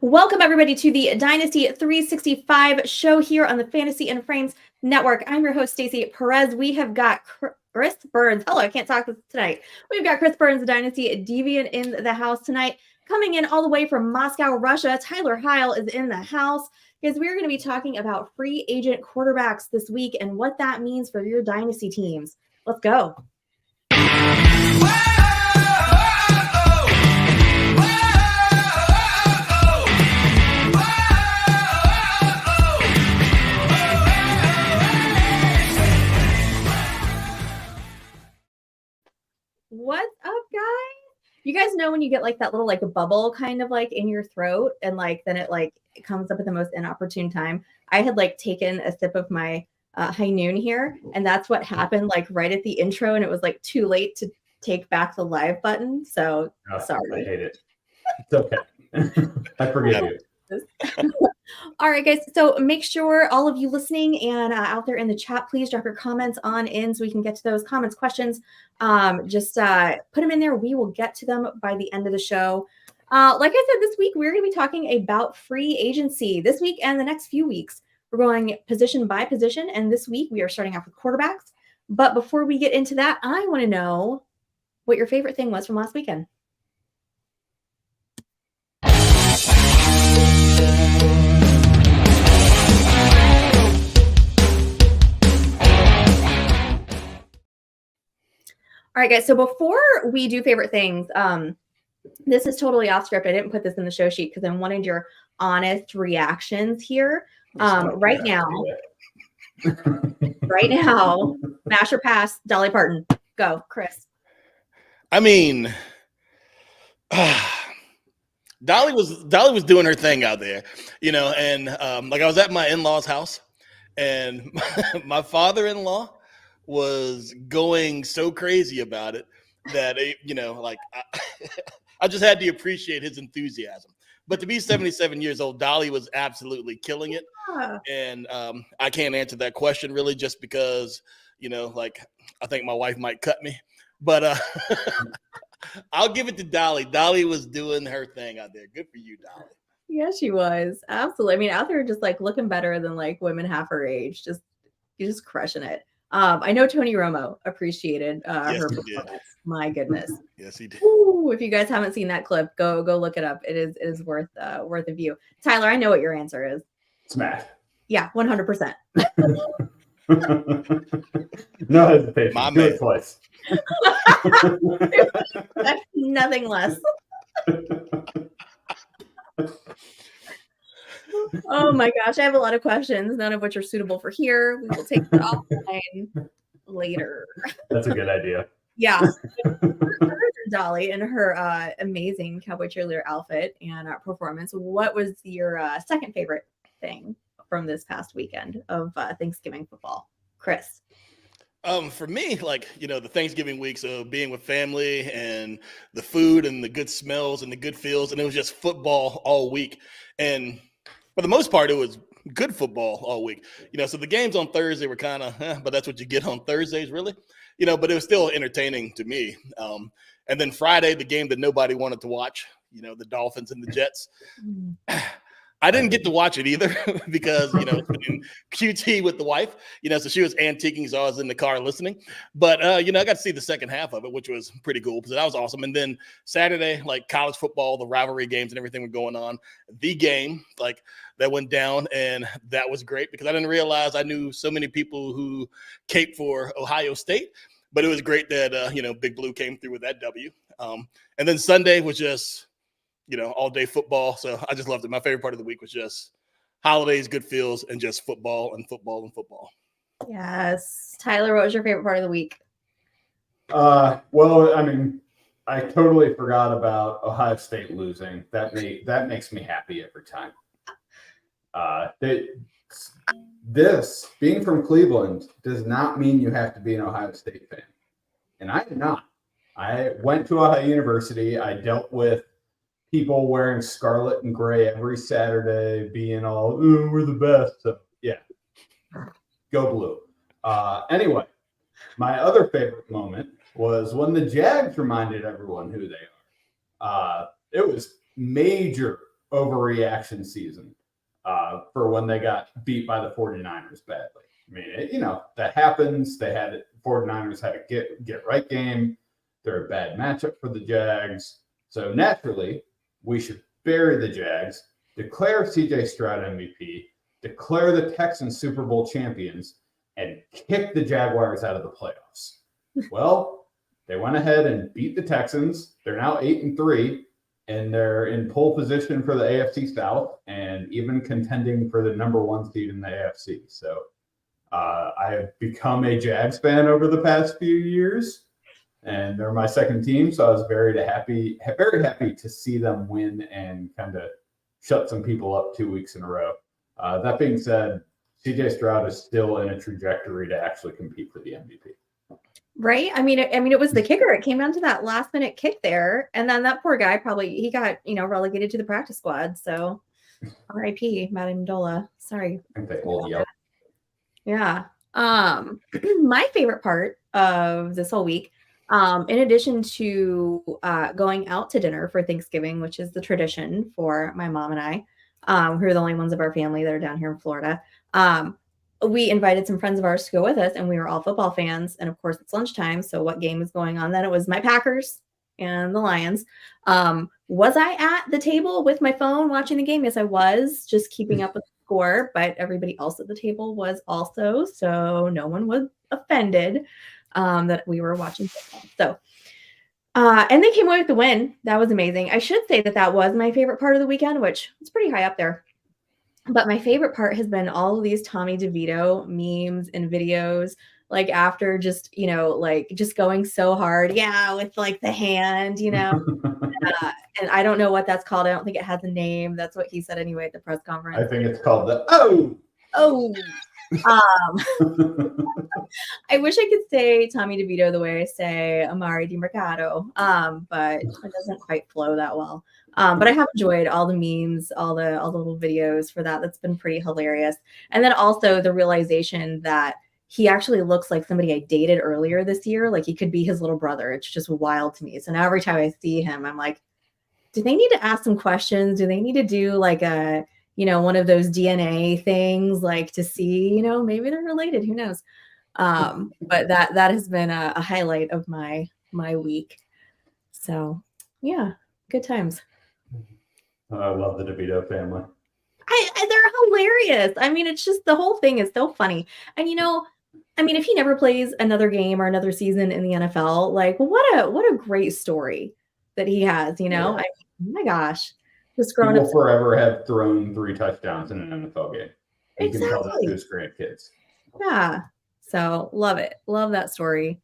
Welcome, everybody, to the Dynasty 365 show here on the Fantasy and Frames Network. I'm your host, Stacy Perez. We have got Chris Burns. Hello, I can't talk tonight. We've got Chris Burns, the Dynasty Deviant, in the house tonight. Coming in all the way from Moscow, Russia, Tyler Heil is in the house. Because we're going to be talking about free agent quarterbacks this week and what that means for your Dynasty teams. Let's go. What's up, guys? You guys know when you get like that little like a bubble kind of like in your throat and like then it like it comes up at the most inopportune time. I had like taken a sip of my high noon here, and that's what happened like right at the intro, and it was like too late to take back the live button. So sorry. I hate it. It's okay. I forgive you. All right, guys. So make sure all of you listening and out there in the chat, please drop your comments on in so we can get to those comments, questions. Just put them in there. We will get to them by the end of the show. Like I said, this week, we're going to be talking about free agency this week and the next few weeks. We're going position by position. And this week, we are starting off with quarterbacks. But before we get into that, I want to know what your favorite thing was from last weekend. All right, guys. So before we do favorite things, this is totally off script. I didn't put this in the show sheet because I wanted your honest reactions here. Right now, mash or pass, Dolly Parton. Go, Chris. I mean, Dolly was doing her thing out there, you know, and like I was at my in-laws' house, and my father-in-law was going so crazy about it that I just had to appreciate his enthusiasm. But to be 77 years old, Dolly was absolutely killing it. Yeah. And I can't answer that question really just because, you know, like I think my wife might cut me. But I'll give it to Dolly. Dolly was doing her thing out there. Good for you, Dolly. Yeah, she was. Absolutely. I mean, out there just like looking better than like women half her age. You're just crushing it. I know Tony Romo appreciated her performance. My goodness. Yes, he did. Ooh, if you guys haven't seen that clip, go look it up. It is worth a view. Tyler, I know what your answer is. Smash. Yeah, 100%. No hesitation. My Do it twice. Nothing less. Oh my gosh, I have a lot of questions, none of which are suitable for here. We will take that offline later. That's a good idea. Yeah. Dolly in her amazing cowboy cheerleader outfit and performance. What was your second favorite thing from this past weekend of Thanksgiving football? Chris. For me, like, you know, the Thanksgiving week, so being with family and the food and the good smells and the good feels, and it was just football all week. And for the most part, it was good football all week. You know, so the games on Thursday were kind of, but that's what you get on Thursdays, really. You know, but it was still entertaining to me. And then Friday, the game that nobody wanted to watch, you know, the Dolphins and the Jets. I didn't get to watch it either because, you know, in QT with the wife, you know, so she was antiquing, so I was in the car listening. But, you know, I got to see the second half of it, which was pretty cool because that was awesome. And then Saturday, like college football, the rivalry games and everything were going on. The game, like, that went down, and that was great because I didn't realize I knew so many people who caped for Ohio State. But it was great that, you know, Big Blue came through with that W. And then Sunday was just, you know, all day football. So I just loved it. My favorite part of the week was just holidays, good feels, and just football and football and football. Yes. Tyler, what was your favorite part of the week? Well, I mean, I totally forgot about Ohio State losing. That makes me happy every time. This being from Cleveland does not mean you have to be an Ohio State fan. And I am not. I went to Ohio University. I dealt with people wearing scarlet and gray every Saturday, being all, "Ooh, we're the best." So, yeah, go Blue. Anyway, my other favorite moment was when the Jags reminded everyone who they are. It was major overreaction season for when they got beat by the 49ers badly. I mean, that happens. 49ers had a get right game. They're a bad matchup for the Jags. So naturally, we should bury the Jags, declare CJ Stroud MVP, declare the Texans Super Bowl champions, and kick the Jaguars out of the playoffs. Well, they went ahead and beat the Texans. They're now 8-3, and they're in pole position for the AFC South and even contending for the number 1 seed in the AFC. So I have become a Jags fan over the past few years, and they're my second team. So I was very happy to see them win and kind of shut some people up 2 weeks in a row. That being said, CJ Stroud is still in a trajectory to actually compete for the MVP. Right. I mean, it was the kicker. It came down to that last minute kick there. And then that poor guy he got, relegated to the practice squad. So RIP, Matt Amendola. Sorry. I think they all yell. Yeah. My favorite part of this whole week, in addition to going out to dinner for Thanksgiving, which is the tradition for my mom and I, who are the only ones of our family that are down here in Florida, we invited some friends of ours to go with us, and we were all football fans. And of course, it's lunchtime. So what game was going on then? It was my Packers and the Lions. Was I at the table with my phone watching the game? Yes, I was, just keeping up with the score. But everybody else at the table was also. So no one was offended that we were watching football. So, and they came away with the win. That was amazing. I should say that was my favorite part of the weekend, which is pretty high up there. But my favorite part has been all of these Tommy DeVito memes and videos, like after just going so hard. Yeah. With like the hand, and I don't know what that's called. I don't think it has a name. That's what he said anyway at the press conference. I think it's called the Oh. I wish I could say Tommy DeVito the way I say Amari DiMercato, but it doesn't quite flow that well. But I have enjoyed all the memes, all the little videos for that. That's been pretty hilarious. And then also the realization that he actually looks like somebody I dated earlier this year. Like he could be his little brother. It's just wild to me. So now every time I see him, I'm like, do they need to ask some questions? Do they need to do like a, one of those DNA things, like to see, maybe they're related. Who knows? But that has been a highlight of my week. So yeah, good times. I love the DeVito family. They're hilarious. I mean, it's just the whole thing is so funny. And if he never plays another game or another season in the NFL, like what a great story that he has. Yeah. Oh my gosh, just He growing will up forever have thrown 3 touchdowns in an NFL game. He can tell that to his grandkids. Yeah. So love it. Love that story.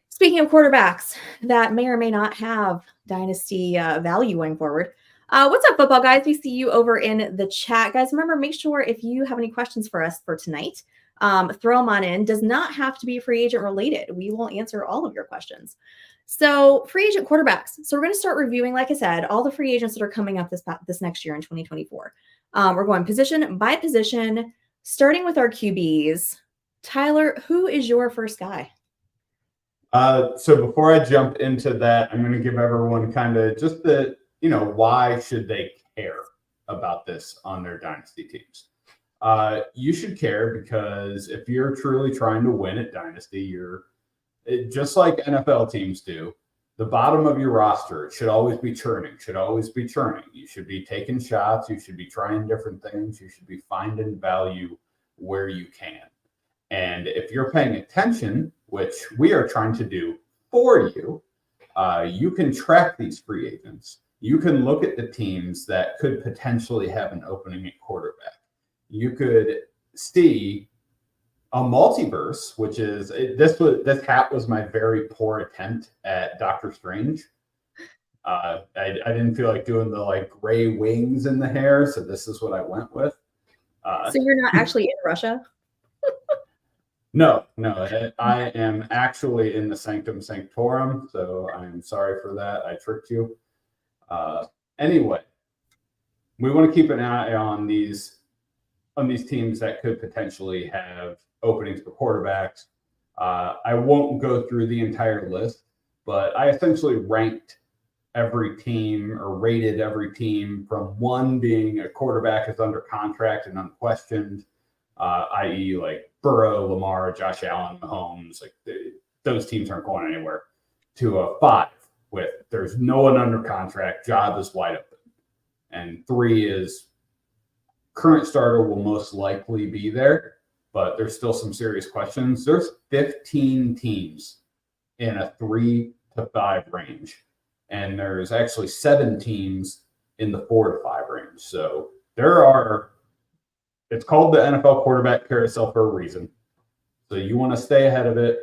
Speaking of quarterbacks that may or may not have dynasty value going forward. What's up, football guys? We see you over in the chat. Guys, remember, make sure if you have any questions for us for tonight, throw them on in. Does not have to be free agent related. We will answer all of your questions. So free agent quarterbacks. So we're going to start reviewing, like I said, all the free agents that are coming up this next year in 2024. We're going position by position, starting with our QBs. Tyler, who is your first guy? So before I jump into that, I'm going to give everyone kind of just the, why should they care about this on their dynasty teams? You should care because if you're truly trying to win at dynasty, just like NFL teams do, the bottom of your roster should always be churning, You should be taking shots. You should be trying different things. You should be finding value where you can. And if you're paying attention, which we are trying to do for you, you can track these free agents. You can look at the teams that could potentially have an opening at quarterback. You could see a multiverse, which is this hat was my very poor attempt at Doctor Strange. I didn't feel like doing the like gray wings in the hair, so this is what I went with. So you're not actually in Russia? No, I am actually in the Sanctum Sanctorum, so I'm sorry for that. I tricked you. Anyway, we want to keep an eye on these teams that could potentially have openings for quarterbacks. I won't go through the entire list, but I essentially ranked every team or rated every team from 1 being a quarterback is under contract and unquestioned, i.e. like Burrow, Lamar, Josh Allen, Mahomes, like those teams aren't going anywhere, to a 5 with there's no one under contract, job is wide open. And 3 is current starter will most likely be there, but there's still some serious questions. There's 15 teams in a 3 to 5 range. And there's actually 7 teams in the 4 to 5 range. So it's called the NFL quarterback carousel for a reason. So you want to stay ahead of it.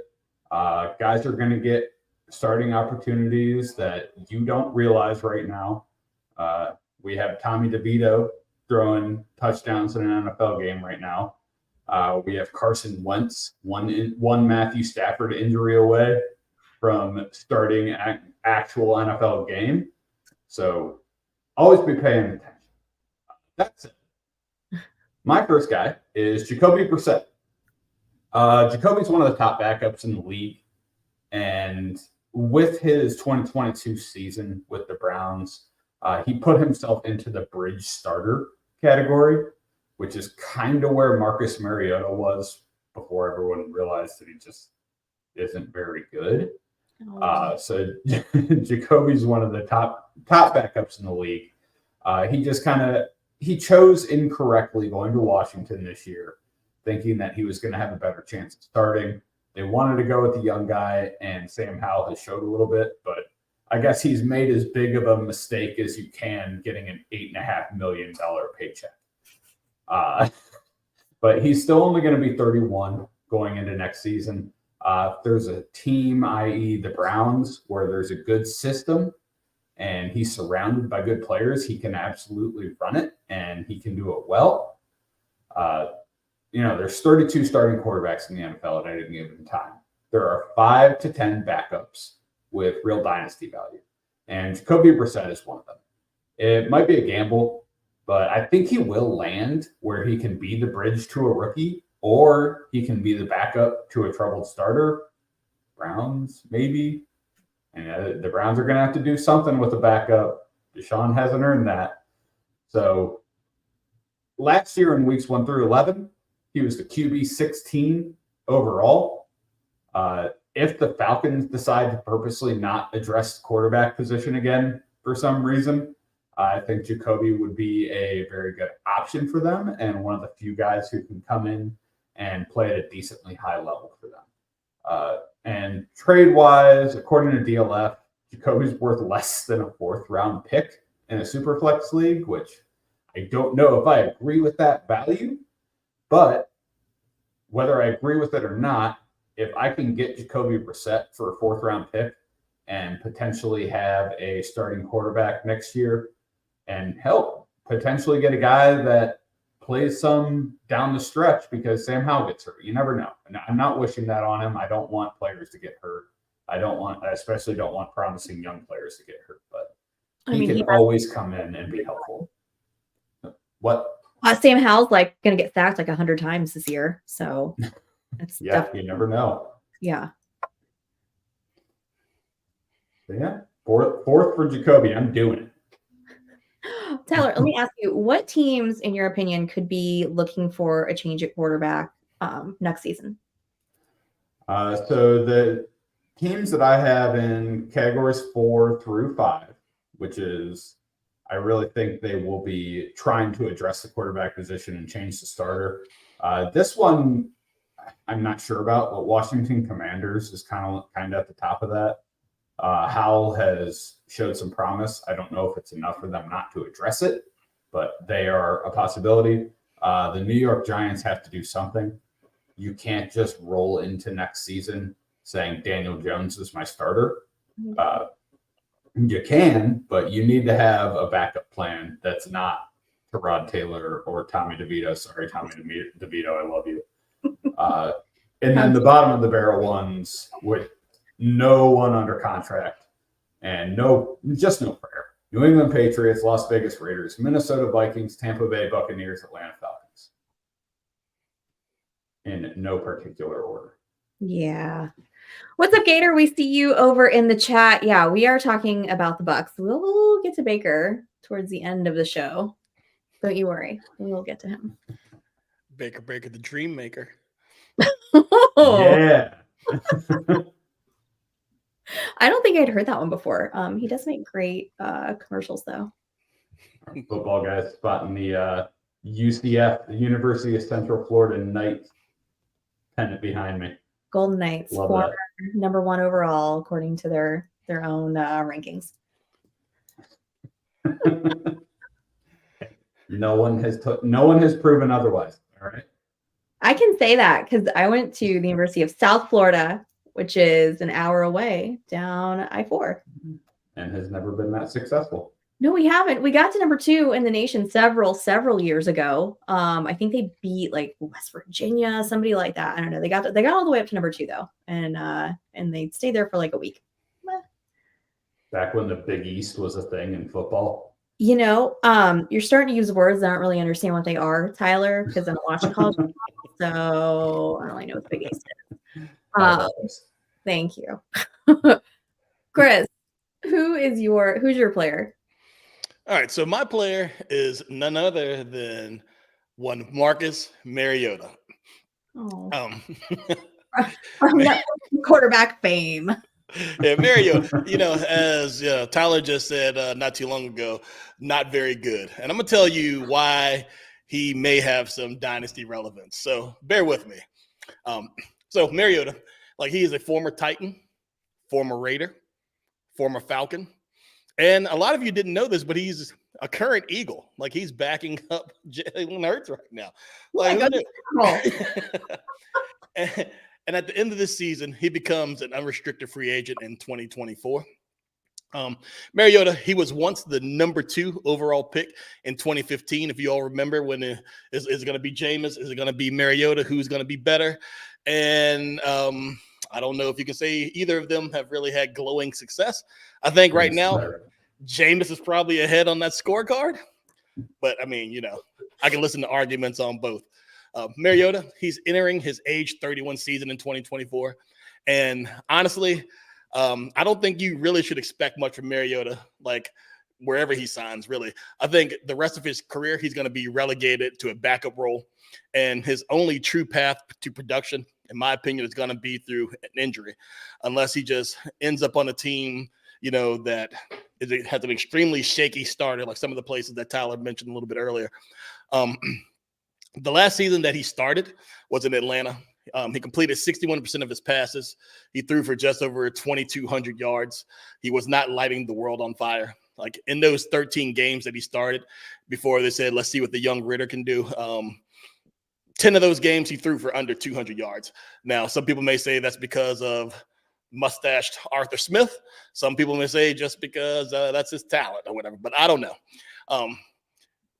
Guys are going to get starting opportunities that you don't realize right now. We have Tommy DeVito throwing touchdowns in an NFL game right now. We have Carson Wentz, one Matthew Stafford injury away from starting an actual NFL game. So always be paying attention. That's it. My first guy is Jacoby Brissett. Jacoby's one of the top backups in the league. And with his 2022 season with the Browns, he put himself into the bridge starter category, which is kind of where Marcus Mariota was before everyone realized that he just isn't very good. So Jacoby's one of the top backups in the league. He chose incorrectly going to Washington this year, thinking that he was going to have a better chance of starting. They wanted to go with the young guy, and Sam Howell has showed a little bit, but I guess he's made as big of a mistake as you can getting an $8.5 million paycheck. But he's still only going to be 31 going into next season. If there's a team, i.e. the Browns, where there's a good system and he's surrounded by good players, he can absolutely run it and he can do it well. There's 32 starting quarterbacks in the NFL at any given time. There are 5 to 10 backups with real dynasty value. And Jacoby Brissett is one of them. It might be a gamble, but I think he will land where he can be the bridge to a rookie, or he can be the backup to a troubled starter. Browns, maybe. And the Browns are going to have to do something with the backup. Deshaun hasn't earned that. So last year in weeks 1 through 11, he was the QB 16 overall. If the Falcons decide to purposely not address the quarterback position again for some reason, I think Jacoby would be a very good option for them and one of the few guys who can come in and play at a decently high level for them. And trade-wise, according to DLF, Jacoby's worth less than a 4th-round pick in a Superflex league, which I don't know if I agree with that value. But whether I agree with it or not, if I can get Jacoby Brissett for a 4th-round pick and potentially have a starting quarterback next year and help potentially get a guy that plays some down the stretch because Sam Howell gets hurt. You never know. And I'm not wishing that on him. I don't want players to get hurt. I especially don't want promising young players to get hurt. But he can always come in and be helpful. What? Sam Howell's going to get sacked 100 times this year. So it's you never know. Yeah. So yeah, fourth for Jacoby. I'm doing it. Tyler, let me ask you, what teams, in your opinion, could be looking for a change at quarterback next season? So the teams that I have in categories 4 through 5, which is I really think they will be trying to address the quarterback position and change the starter. This one I'm not sure about, but Washington Commanders is kind of at the top of that. Howell has showed some promise. I don't know if it's enough for them not to address it, but they are a possibility. The New York Giants have to do something. You can't just roll into next season saying Daniel Jones is my starter. You can, but you need to have a backup plan that's not Tyrod Taylor or Tommy DeVito. Sorry, Tommy DeVito, I love you. And then the bottom of the barrel ones with no one under contract and just no prayer. New England Patriots, Las Vegas Raiders, Minnesota Vikings, Tampa Bay Buccaneers, Atlanta Falcons. In no particular order. Yeah. What's up, Gator? We see you over in the chat. Yeah, we are talking about the Bucks. We'll get to Baker towards the end of the show. Don't you worry. We will get to him. Baker, the dream maker. Yeah. I don't think I'd heard that one before. He does make great commercials, though. Our football guys spotting the UCF, the University of Central Florida Knights pennant behind me. Golden Knights, Love former number 1 overall, according to their own rankings. No one has proven otherwise. All right. I can say that because I went to the University of South Florida, which is an hour away down I-4. And has never been that successful. No, we haven't. We got to number 2 in the nation several years ago. I think they beat like West Virginia, somebody like that. I don't know. They got all the way up to number 2 though, and they stayed there for like a week. Back when the Big East was a thing in football. You know, you're starting to use words I don't really understand what they are, Tyler, because I don't watch the college football, so I don't really know what the Big East is. Thank you, Chris. Who's your player? All right, so my player is none other than one Marcus Mariota. Oh. From quarterback fame. Yeah, Mariota, as Tyler just said not too long ago, not very good. And I'm going to tell you why he may have some dynasty relevance. So bear with me. So Mariota, he is a former Titan, former Raider, former Falcon. And a lot of you didn't know this, but he's a current Eagle. He's backing up Jalen Hurts right now. And at the end of this season, he becomes an unrestricted free agent in 2024. Mariota, he was once the number 2 overall pick in 2015. If you all remember, when is it going to be Jameis? Is it going to be Mariota? Who's going to be better? And I don't know if you can say either of them have really had glowing success. I think right now, Jameis is probably ahead on that scorecard. But, I mean, I can listen to arguments on both. Mariota, he's entering his age 31 season in 2024. And honestly, I don't think you really should expect much from Mariota, wherever he signs, really. I think the rest of his career, he's going to be relegated to a backup role. And his only true path to production, in my opinion, is going to be through an injury, unless he just ends up on a team, that has an extremely shaky starter, like some of the places that Tyler mentioned a little bit earlier. The last season that he started was in Atlanta. He completed 61% of his passes. He threw for just over 2,200 yards. He was not lighting the world on fire. In those 13 games that he started before they said, let's see what the young Ritter can do. 10 of those games he threw for under 200 yards. Now, some people may say that's because of mustached Arthur Smith. Some people may say just because that's his talent or whatever, but I don't know.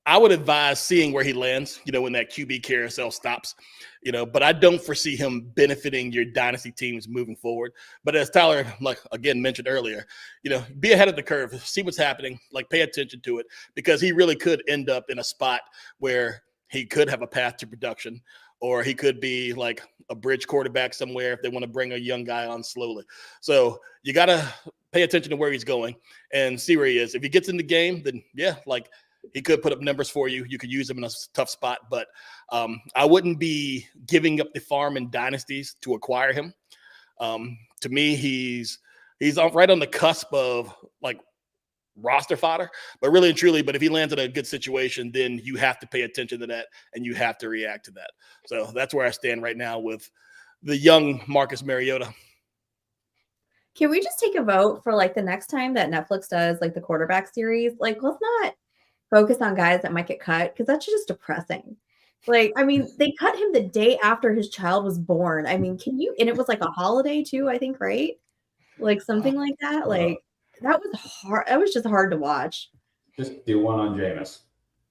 I would advise seeing where he lands, when that QB carousel stops, but I don't foresee him benefiting your dynasty teams moving forward. But as Tyler, again, mentioned earlier, be ahead of the curve, see what's happening, pay attention to it, because he really could end up in a spot where he could have a path to production, or he could be a bridge quarterback somewhere if they want to bring a young guy on slowly. So you got to pay attention to where he's going and see where he is. If he gets in the game, then yeah, he could put up numbers for you. You could use him in a tough spot, but I wouldn't be giving up the farm in dynasties to acquire him. To me, he's right on the cusp of roster fodder, but really and truly, but if he lands in a good situation, then you have to pay attention to that and you have to react to that. So that's where I stand right now with the young Marcus Mariota. Can we just take a vote for the next time that Netflix does the quarterback series? Let's not focus on guys that might get cut, because that's just depressing. They cut him the day after his child was born. I mean, and it was a holiday too, I think, right? Something like that. That was hard. That was just hard to watch. Just do one on Jameis.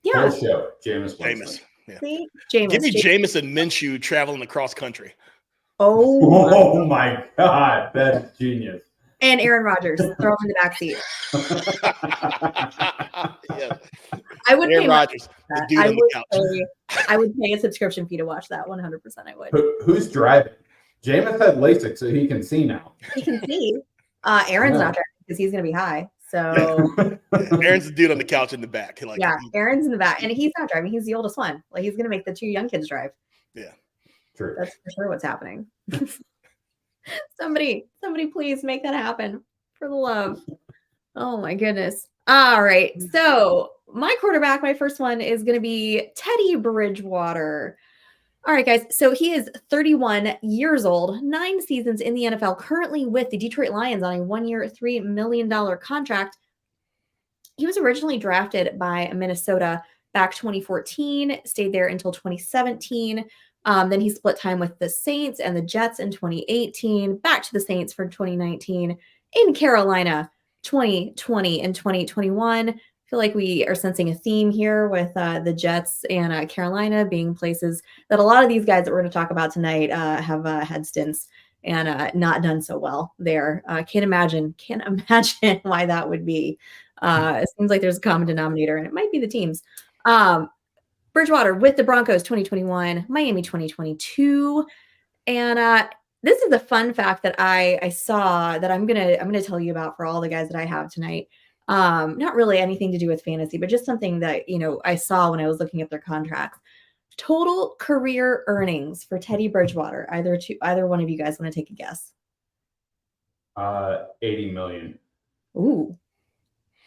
Yeah. Whole show. Jameis. Yeah. See? Jameis. Give me Jameis and Minshew traveling across country. Oh my God. That's genius. And Aaron Rodgers throw him in the backseat. Yeah. I would Aaron pay Rodgers. I would pay a subscription fee to watch that. 100% I would. Who's driving? Jameis had LASIK, so he can see now. He can see. Aaron's not driving because he's going to be high. So Aaron's the dude on the couch in the back. yeah, Aaron's in the back, and he's not driving. He's the oldest one. Like he's going to make the two young kids drive. Yeah, true. That's for sure what's happening. somebody, please make that happen for the love. Oh my goodness. All right. So my quarterback, my first one is going to be Teddy Bridgewater. All right, guys. So he is 31 years old, 9 seasons in the NFL, currently with the Detroit Lions on a 1-year, $3 million contract. He was originally drafted by Minnesota back 2014, stayed there until 2017. Then he split time with the Saints and the Jets in 2018, back to the Saints for 2019, in Carolina 2020 and 2021. I feel like we are sensing a theme here with the Jets and Carolina being places that a lot of these guys that we're going to talk about tonight have had stints and not done so well there. Can't imagine why that would be. It seems like there's a common denominator, and it might be the teams. Bridgewater with the Broncos 2021, Miami 2022, and this is a fun fact that I saw that I'm gonna tell you about for all the guys that I have tonight. Not really anything to do with fantasy, but just something that I saw when I was looking at their contracts. Total career earnings for Teddy Bridgewater. Either one of you guys want to take a guess? 80 million. Ooh.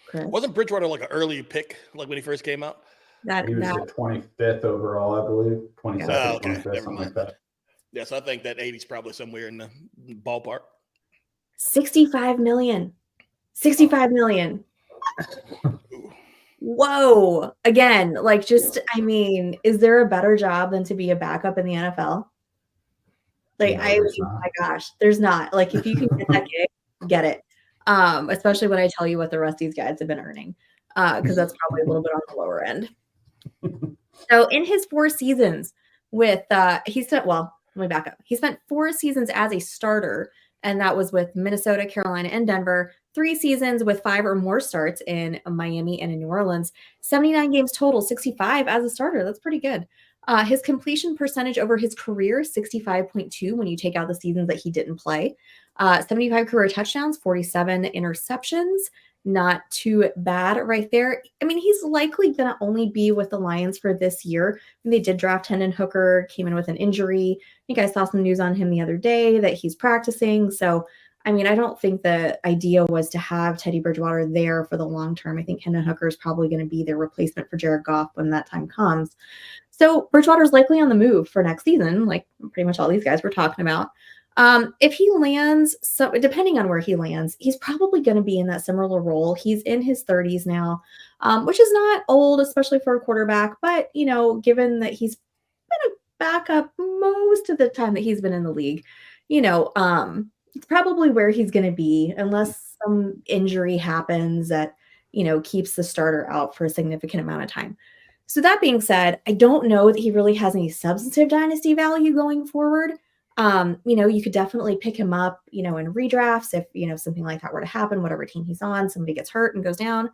Chris? Wasn't Bridgewater like an early pick, like when he first came out? He was the 25th overall, I believe. 22nd, Oh, okay. 25th, something like that. Yeah, so I think that 80's probably somewhere in the ballpark. 65 million. 65 million. Whoa. Again, is there a better job than to be a backup in the NFL? My gosh, there's not. Like, if you can get that gig, get it. Especially when I tell you what the rest of these guys have been earning, because that's probably a little bit on the lower end. So in his 4 seasons with, let me back up. He spent 4 seasons as a starter, and that was with Minnesota, Carolina, and Denver. 3 seasons with 5 or more starts in Miami and in New Orleans. 79 games total, 65 as a starter. That's pretty good. His completion percentage over his career, 65.2 when you take out the seasons that he didn't play. 75 career touchdowns, 47 interceptions. Not too bad right there. I mean, he's likely going to only be with the Lions for this year. They did draft Hendon Hooker, came in with an injury. I think I saw some news on him the other day that he's practicing. So, I mean, I don't think the idea was to have Teddy Bridgewater there for the long term. I think Hendon Hooker is probably going to be their replacement for Jared Goff when that time comes. So Bridgewater's likely on the move for next season, like pretty much all these guys we're talking about. If he lands, depending on where he lands, he's probably going to be in that similar role. He's in his 30s now, which is not old, especially for a quarterback. But, given that he's been a backup most of the time that he's been in the league, it's probably where he's going to be unless some injury happens that, keeps the starter out for a significant amount of time. So that being said, I don't know that he really has any substantive dynasty value going forward. You could definitely pick him up, in redrafts if, something like that were to happen, whatever team he's on, somebody gets hurt and goes down.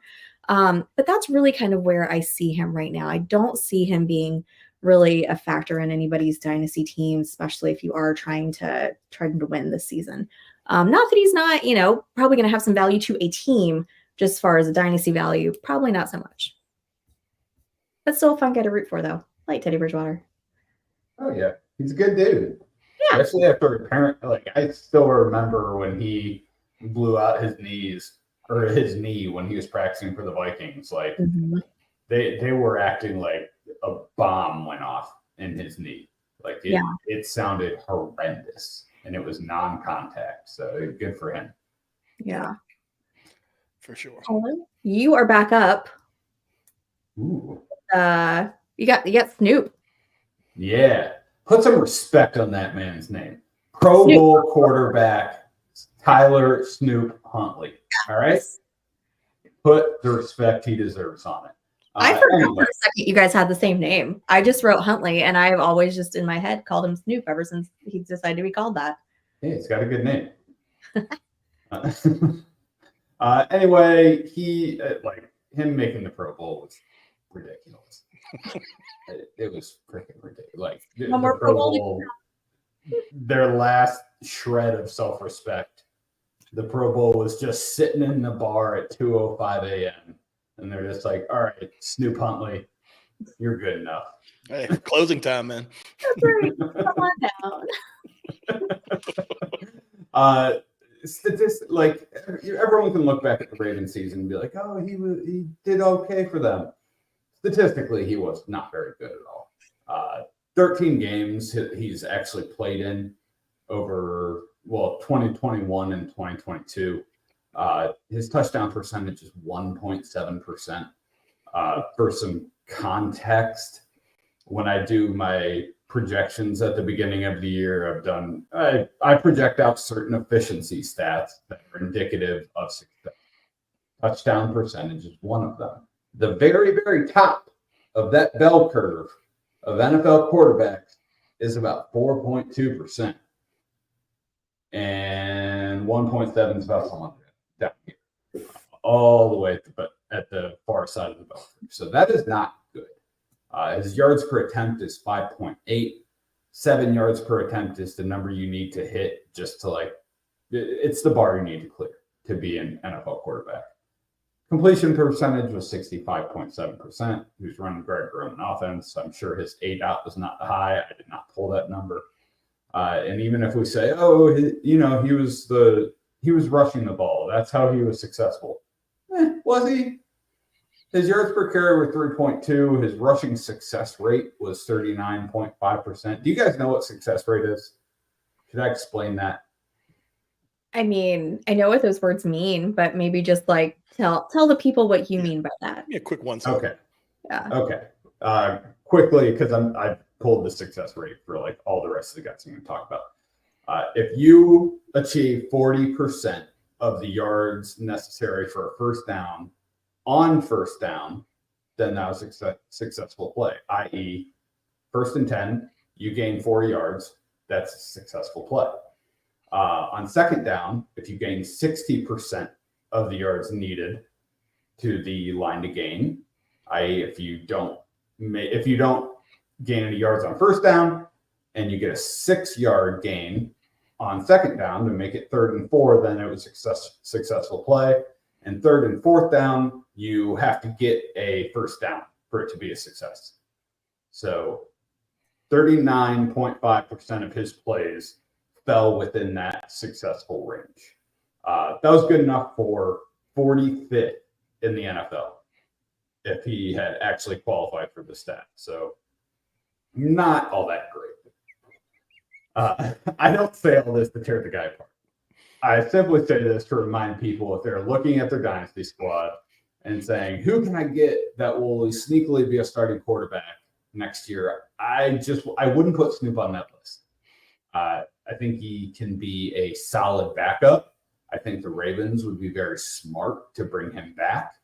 But that's really kind of where I see him right now. I don't see him being really a factor in anybody's dynasty team, especially if you are trying to win this season. Not that he's not, probably going to have some value to a team, just as far as a dynasty value, probably not so much. But still a fun guy to root for, though. I like Teddy Bridgewater. Oh, yeah. He's a good dude. Yeah. Especially after a parent, I still remember when he blew out his knee when he was practicing for the Vikings. They were acting like a bomb went off in his knee. It sounded horrendous, and it was non-contact. So good for him. Yeah. For sure. You are back up. Ooh. You got Snoop. Yeah. Put some respect on that man's name. Pro Bowl quarterback, Tyler Snoop Huntley. All right? Put the respect he deserves on it. I forgot for a second you guys had the same name. I just wrote Huntley, and I've always just in my head called him Snoop ever since he decided to be called that. Yeah, he's got a good name. Anyway, he him making the Pro Bowl was ridiculous. It was freaking ridiculous. The Pro Bowl, their last shred of self-respect. The Pro Bowl was just sitting in the bar at 2:05 a.m. And they're just like, all right, Snoop Huntley, you're good enough. Hey, closing time, man. That's right. Come on down. Like everyone can look back at the Ravens season and be like, oh, he did okay for them. Statistically, he was not very good at all. 13 games he's actually played in over 2021 and 2022. His touchdown percentage is 1.7%. For some context, when I do my projections at the beginning of the year, I project out certain efficiency stats that are indicative of success. Touchdown percentage is one of them. The very, very top of that bell curve of NFL quarterbacks is about 4.2%. And 1.7 is about someone down here, all the way at the far side of the bell curve. So that is not good. His yards per attempt is 5.8. 7 yards per attempt is the number you need to hit just to it's the bar you need to clear to be an NFL quarterback. Completion percentage was 65.7%. He was running Greg Roman offense. So I'm sure his ADOT was not high. I did not pull that number. And even if we say, he was rushing the ball, that's how he was successful. Was he? His yards per carry were 3.2. His rushing success rate was 39.5%. Do you guys know what success rate is? Should I explain that? I mean, I know what those words mean, but maybe just tell the people what you mean by that. Yeah, quick one. Okay. Yeah. Okay. Quickly, because I pulled the success rate for all the rest of the guys I'm going to talk about. If you achieve 40% of the yards necessary for a first down on first down, then that was a successful play, i.e. 1st and 10, you gain 4 yards, that's a successful play. On 2nd down, if you gain 60% of the yards needed to the line to gain, i.e. if you don't gain any yards on 1st down and you get a 6-yard gain on 2nd down to make it 3rd and 4, then it was successful play. And 3rd and 4th down, you have to get a 1st down for it to be a success. So 39.5% of his plays fell within that successful range. That was good enough for 45th in the NFL if he had actually qualified for the stat. So not all that great. I don't say all this to tear the guy apart. I simply say this to remind people if they're looking at their dynasty squad and saying, who can I get that will sneakily be a starting quarterback next year? I wouldn't put Snoop on that list. I think he can be a solid backup. I think the Ravens would be very smart to bring him back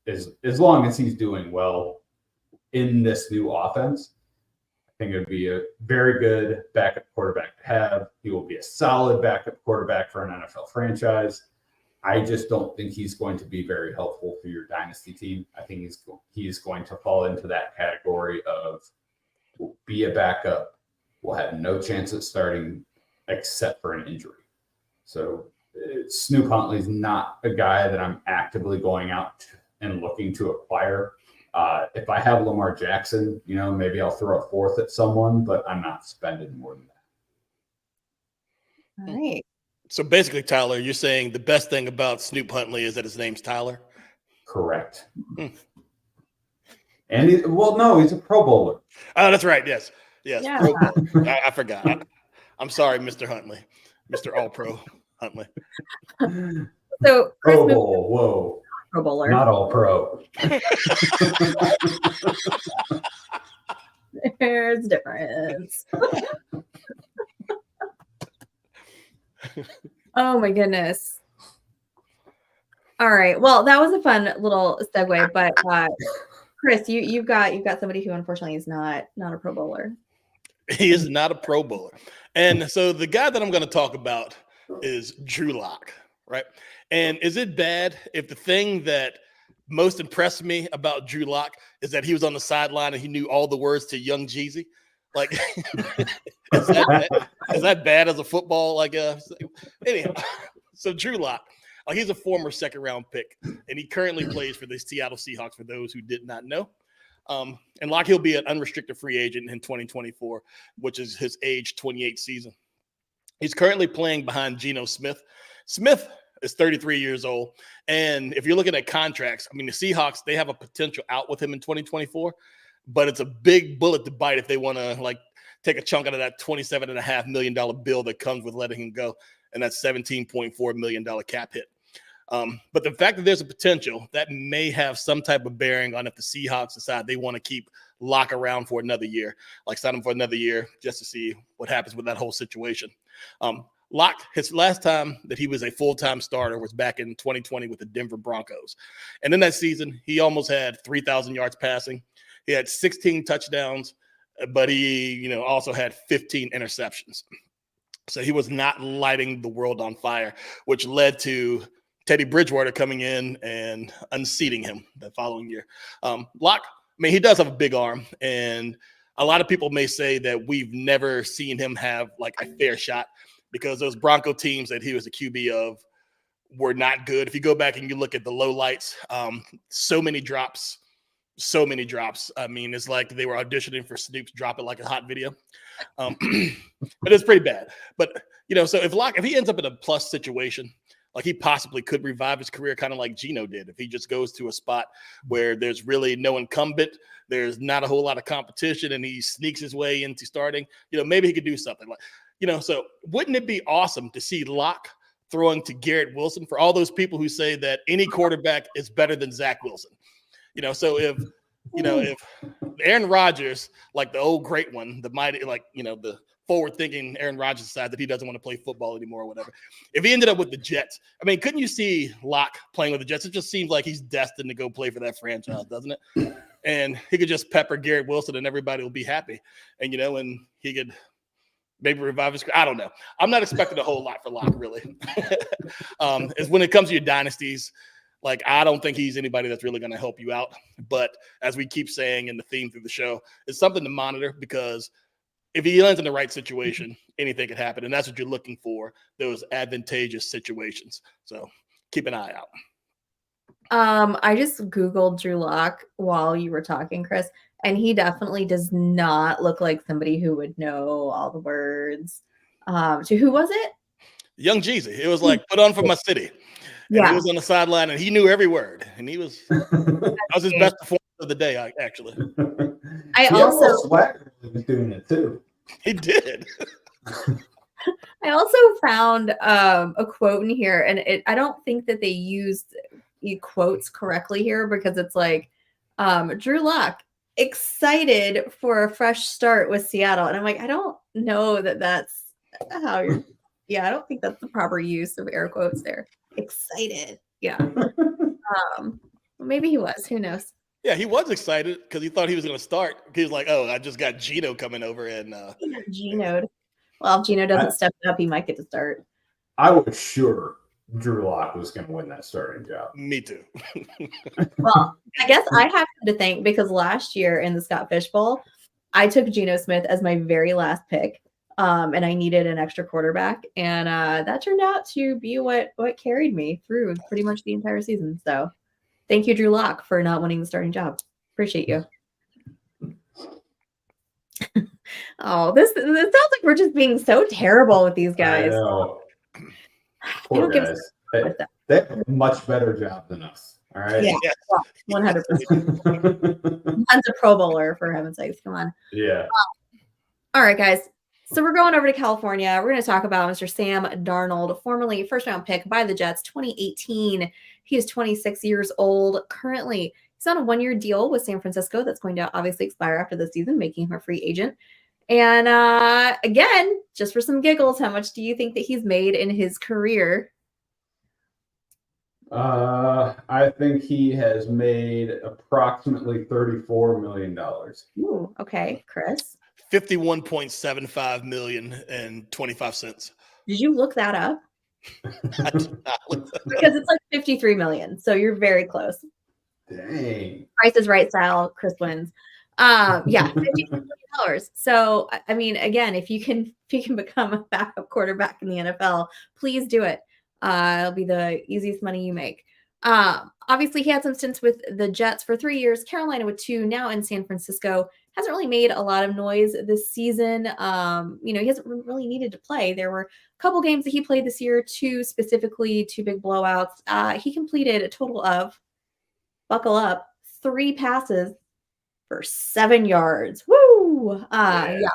as long as he's doing well in this new offense. I think it would be a very good backup quarterback to have. He will be a solid backup quarterback for an NFL franchise. I just don't think he's going to be very helpful for your dynasty team. I think he's going to fall into that category of will be a backup, will have no chance at starting except for an injury. So Snoop Huntley's not a guy that I'm actively going out and looking to acquire. If I have Lamar Jackson, maybe I'll throw a 4th at someone, but I'm not spending more than All right. So basically, Tyler, you're saying the best thing about Snoop Huntley is that his name's Tyler? Correct. And he's a Pro Bowler. Oh, that's right. Yes. Yeah. Pro Bowler. I forgot. I'm sorry, Mr. Huntley, Mr. All-Pro Huntley. So Chris Pro Bowl. Whoa. Pro Bowler. Not all pro. There's a difference. Oh my goodness. All right. Well, that was a fun little segue, but Chris, you've got somebody who unfortunately is not a Pro Bowler. He is not a Pro Bowler. And so the guy that I'm going to talk about is Drew Lock, right? And is it bad if the thing that most impressed me about Drew Lock is that he was on the sideline and he knew all the words to Young Jeezy? Like, is that bad as a football? Like, anyhow, so Drew Lock, he's a former second-round pick, and he currently plays for the Seattle Seahawks, for those who did not know. And Lock, he'll be an unrestricted free agent in 2024, which is his age 28 season. He's currently playing behind Geno Smith. Smith is 33 years old. And if you're looking at contracts, I mean, the Seahawks, they have a potential out with him in 2024, but it's a big bullet to bite if they want to like take a chunk out of that $27.5 million bill that comes with letting him go. And that's $17.4 million cap hit. But the fact that there's a potential that may have some type of bearing on if the Seahawks decide they want to keep Lock around for another year, like sign him for another year just to see what happens with that whole situation. Lock, his last time that he was a full-time starter was back in 2020 with the Denver Broncos. And in that season, he almost had 3,000 yards passing. He had 16 touchdowns, but he, also had 15 interceptions. So he was not lighting the world on fire, which led to Teddy Bridgewater coming in and unseating him the following year. Lock, he does have a big arm, and a lot of people may say that we've never seen him have like a fair shot because those Bronco teams that he was a QB of were not good. If you go back and you look at the lowlights, so many drops. I mean, it's like they were auditioning for Snoop to drop it like a hot video. But it's pretty bad. But, so if he ends up in a plus situation, like he possibly could revive his career kind of like Geno did. If he just goes to a spot where there's really no incumbent, there's not a whole lot of competition, and he sneaks his way into starting, maybe he could do something like, so wouldn't it be awesome to see Lock throwing to Garrett Wilson for all those people who say that any quarterback is better than Zach Wilson? So if Aaron Rodgers, like the old great one, the mighty, the forward-thinking Aaron Rodgers decides that he doesn't want to play football anymore or whatever. If he ended up with the Jets, couldn't you see Lock playing with the Jets? It just seems like he's destined to go play for that franchise, doesn't it? And he could just pepper Garrett Wilson and everybody will be happy. And, and he could maybe revive his career. I don't know. I'm not expecting a whole lot for Lock, really. Is when it comes to your dynasties, like, I don't think he's anybody that's really going to help you out. But as we keep saying in the theme through the show, it's something to monitor because if he lands in the right situation, anything could happen. And that's what you're looking for, those advantageous situations. So keep an eye out. I just Googled Drew Lock while you were talking, Chris, and he definitely does not look like somebody who would know all the words. So who was it? Young Jeezy. It was like, put on for my city. And he was on the sideline, and he knew every word. And that was his best performance of the day, actually. I also Swagger was doing it too. He did. I also found a quote in here, and I don't think that they used quotes correctly here because it's like Drew Lock excited for a fresh start with Seattle, and I'm like, I don't know that that's how you're. Yeah, I don't think that's the proper use of air quotes there. Excited, yeah. Maybe he was. Who knows? Yeah, he was excited because he thought he was going to start. He was like, "Oh, I just got Geno coming over," and Geno'd. Well, if Geno doesn't step it up, he might get to start. I was sure Drew Lock was going to win that starting job. Me too. Well, I guess I have to thank because last year in the Scott Fish Bowl, I took Geno Smith as my very last pick. And I needed an extra quarterback, and that turned out to be what carried me through pretty much the entire season. So, thank you, Drew Lock, for not winning the starting job. Appreciate you. Oh, this sounds like we're just being so terrible with these guys. I know. Poor guys. They have a much better job than us. All right. Yeah, 100%. One's a Pro Bowler, for heaven's sakes. Come on. Yeah. All right, guys. So we're going over to California. We're going to talk about Mr. Sam Darnold, formerly first-round pick by the Jets, 2018. He is 26 years old currently. He's on a one-year deal with San Francisco that's going to obviously expire after the season, making him a free agent. And again, just for some giggles, how much do you think that he's made in his career? I think he has made approximately $34 million. Ooh, okay, Chris. 51.75 million and 25 cents. Did you look that up? I did not look that because it's like 53 million. So you're very close. Dang. Price is Right style. Chris wins. Yeah, $52 million. So, I mean, again, if you can become a backup quarterback in the NFL, please do it. It'll be the easiest money you make. Obviously, he had some stints with the Jets for 3 years, Carolina with 2, now in San Francisco. Hasn't really made a lot of noise this season. He hasn't really needed to play. There were a couple games that he played this year, two big blowouts. He completed a total of, buckle up, 3 passes for 7 yards. Woo! Yeah.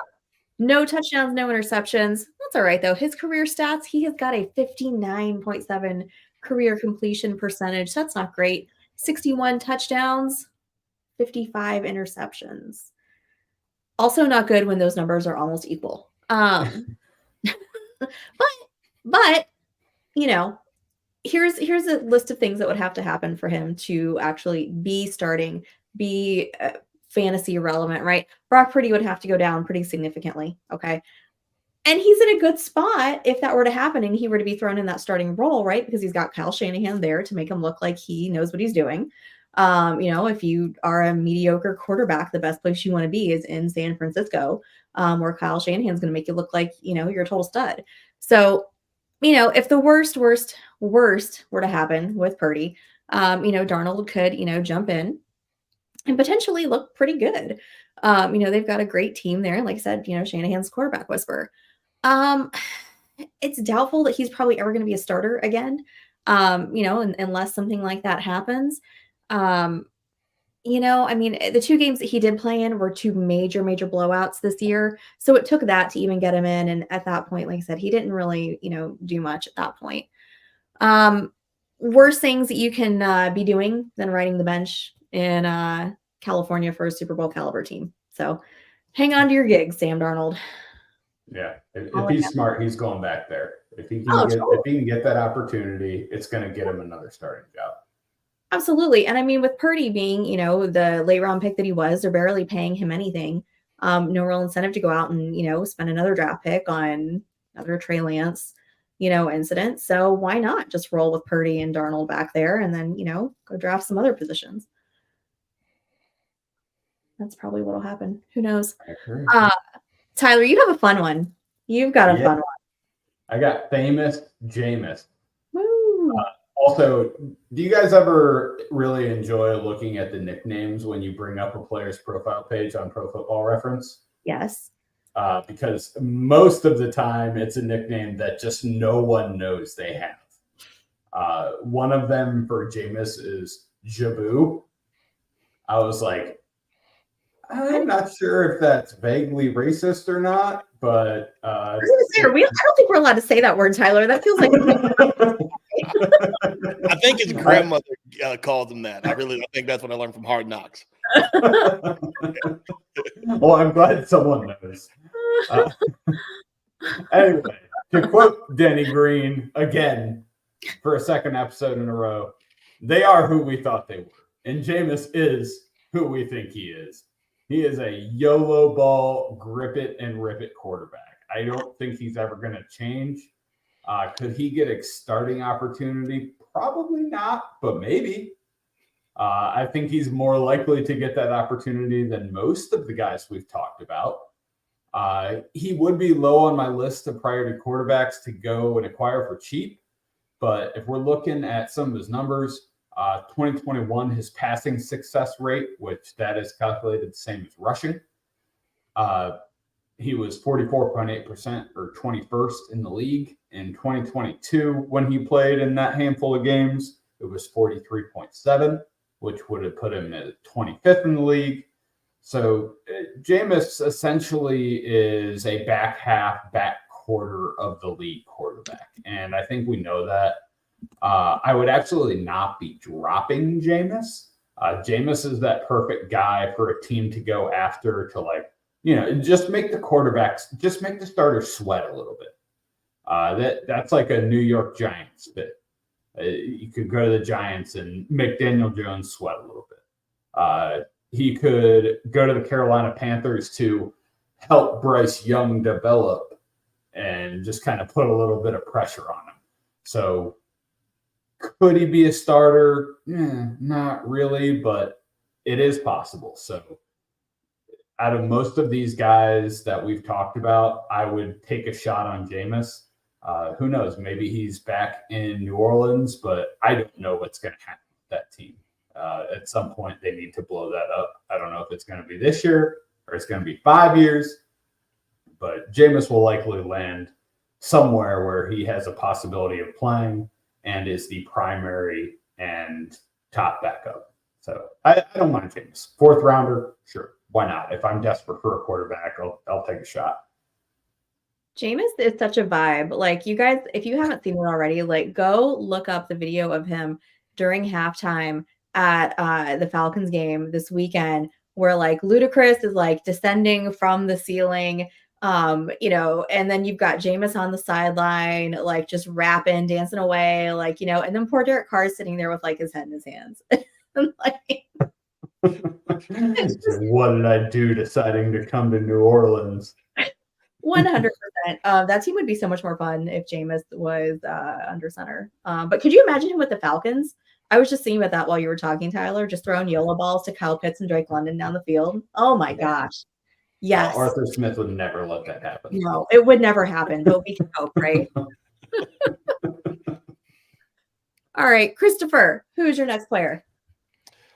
No touchdowns, no interceptions. That's all right, though. His career stats, he has got a 59.7 career completion percentage. So that's not great. 61 touchdowns, 55 interceptions. Also not good when those numbers are almost equal. But here's a list of things that would have to happen for him to actually be starting, be fantasy relevant, right? Brock Purdy would have to go down pretty significantly. Okay. And he's in a good spot if that were to happen and he were to be thrown in that starting role, right? Because he's got Kyle Shanahan there to make him look like he knows what he's doing. If you are a mediocre quarterback, the best place you want to be is in San Francisco, where Kyle Shanahan's going to make you look like, you're a total stud. So, if the worst were to happen with Purdy, Darnold could, jump in and potentially look pretty good. They've got a great team there. Like I said, Shanahan's quarterback whisperer. It's doubtful that he's probably ever going to be a starter again, unless something like that happens. The 2 games that he did play in were 2 major blowouts this year. So it took that to even get him in. And at that point, like I said, he didn't really, do much at that point. Worse things that you can be doing than riding the bench in California for a Super Bowl caliber team. So hang on to your gigs, Sam Darnold. Yeah, if he's smart, he's going back there. If he can get that opportunity, it's going to get him another starting job. Absolutely. And with Purdy being, the late round pick that he was, they're barely paying him anything. No real incentive to go out and, spend another draft pick on another Trey Lance, incident. So why not just roll with Purdy and Darnold back there and then, go draft some other positions? That's probably what'll happen. Who knows? I agree. Tyler, you have a fun one. You've got a fun one. I got famous Jameis. Woo. Also, do you guys ever really enjoy looking at the nicknames when you bring up a player's profile page on Pro Football Reference? Yes. Because most of the time it's a nickname that just no one knows they have. One of them for Jameis is Jabu. I was like, I'm not sure if that's vaguely racist or not, but I don't think we're allowed to say that word, Tyler. That feels like I think his grandmother called him that. I think that's what I learned from Hard Knocks. Well, I'm glad someone knows. Anyway, to quote Denny Green again for a second episode in a row, they are who we thought they were. And Jameis is who we think he is. He is a YOLO ball, grip it and rip it quarterback. I don't think he's ever going to change. Could he get a starting opportunity? Probably not, but maybe. I think he's more likely to get that opportunity than most of the guys we've talked about. He would be low on my list of priority quarterbacks to go and acquire for cheap. But if we're looking at some of his numbers, 2021, his passing success rate, which that is calculated the same as rushing, he was 44.8% or 21st in the league. In 2022, when he played in that handful of games, it was 43.7, which would have put him at 25th in the league. So Jameis essentially is a back quarter of the league quarterback. And I think we know that. I would absolutely not be dropping Jameis. Jameis is that perfect guy for a team to go after to just make the starters sweat a little bit. That's like a New York Giants fit. You could go to the Giants and make Daniel Jones sweat a little bit. He could go to the Carolina Panthers to help Bryce Young develop and just kind of put a little bit of pressure on him. So could he be a starter? Not really, but it is possible. So out of most of these guys that we've talked about, I would take a shot on Jameis. Who knows? Maybe he's back in New Orleans, but I don't know what's going to happen with that team. At some point, they need to blow that up. I don't know if it's going to be this year or it's going to be 5 years, but Jameis will likely land somewhere where he has a possibility of playing and is the primary and top backup. So I don't mind Jameis. 4th rounder, sure. Why not? If I'm desperate for a quarterback, I'll take a shot. Jameis is such a vibe. Like, you guys, if you haven't seen it already, like, go look up the video of him during halftime at the Falcons game this weekend, where like Ludacris is like descending from the ceiling, you know, and then you've got Jameis on the sideline, like just rapping, dancing away, like, you know, and then poor Derek Carr is sitting there with like his head in his hands. Like, what did I do deciding to come to New Orleans? 100%. That team would be so much more fun if Jameis was under center. But could you imagine him with the Falcons? I was just thinking about that while you were talking, Tyler, just throwing YOLO balls to Kyle Pitts and Drake London down the field. Oh my gosh. Yes. Arthur Smith would never let that happen. No, it would never happen, but we can hope, right? All right, Christopher, who is your next player?